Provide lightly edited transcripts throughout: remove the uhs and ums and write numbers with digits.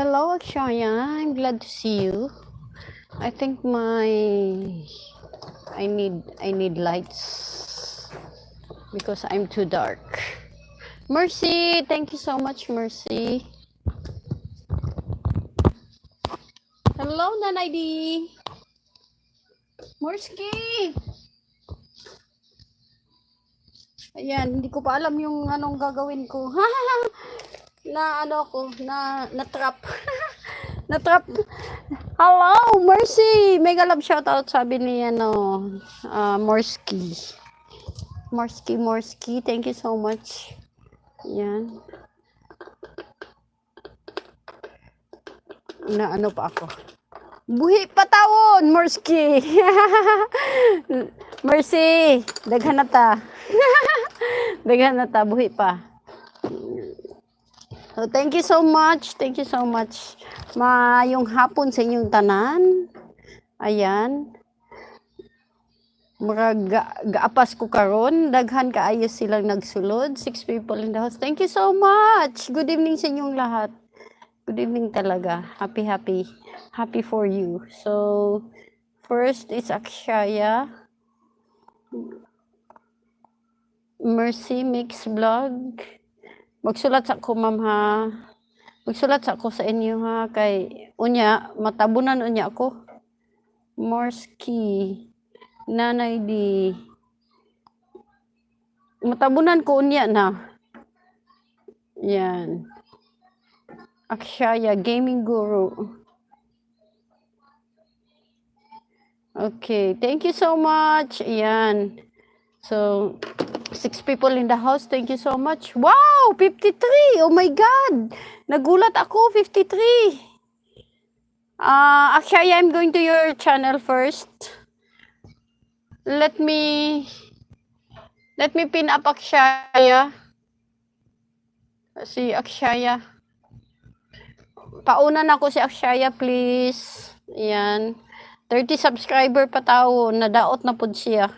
Hello, Akshaya. I'm glad to see you. I think I need lights because I'm too dark. Mercy, thank you so much, Mercy. Hello, Nanay D. Morski. Ayan, hindi ko pa alam yung anong gagawin ko. na ano ko, na trap. na trap. Hello, Mercy. Mega love shoutout sabi ni Morski. Morski, thank you so much. Yan. Na ano pa ako. Buhi pa tawon, Morski. Mercy, daghan na ta. Daghan na ta, buhi pa. So, thank you so much. Thank you so much. Mayong hapon sa inyong tanan. Ayan. Gaapas ko karon, daghan kaayos silang nagsulod. 6 people in the house. Thank you so much. Good evening sa inyong lahat. Good evening talaga. Happy for you. So, first is Akshaya. Mercy Mix Vlog. Magsulat sa ako, ma'am, ha. Magsulat sa ako sa inyo, ha. Kay, matabunan unya ako. Morski. Nanay D. Matabunan ko unya na. Yan. Akshaya, Gaming Guru. Okay, thank you so much. Ayan. So, 6 people in the house. Thank you so much. Wow, 53. Oh my God. Nagulat ako, 53. Akshaya, I'm going to your channel first. Let me pin up Akshaya. Si Akshaya. Paunan ako si Akshaya, please. Ayan. 30 subscriber pa tao. Nadaot na pod siya.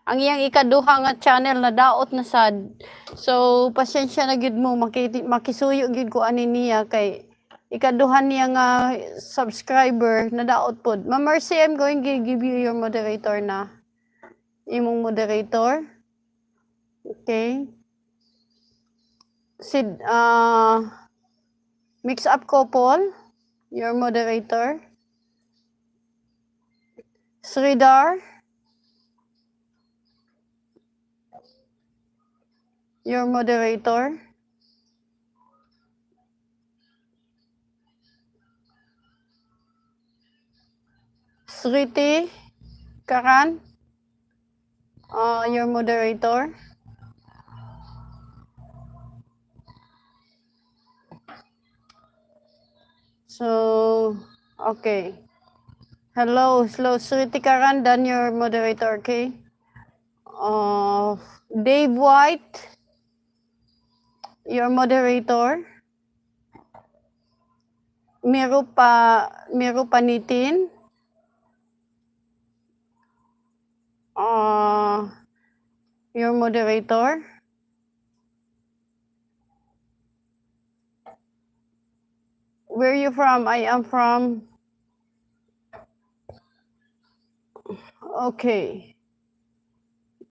Ang iyang ikaduha nga channel nadaot na sad. So pasensya na gid mo makisuyo gid ko ani niya kay ikaduha niya nga subscriber nadaot pod. Ma'am Mercy, I'm going to give you your moderator na. Imong moderator. Okay. Sid Mix Up Couple, your moderator. Sridhar, your moderator. Sriti Karan, your moderator. So, okay. Hello, Sriti Karan, done your moderator, okay? Dave White, your moderator. Miro Panitin. Your moderator. Where are you from? I am from. Okay.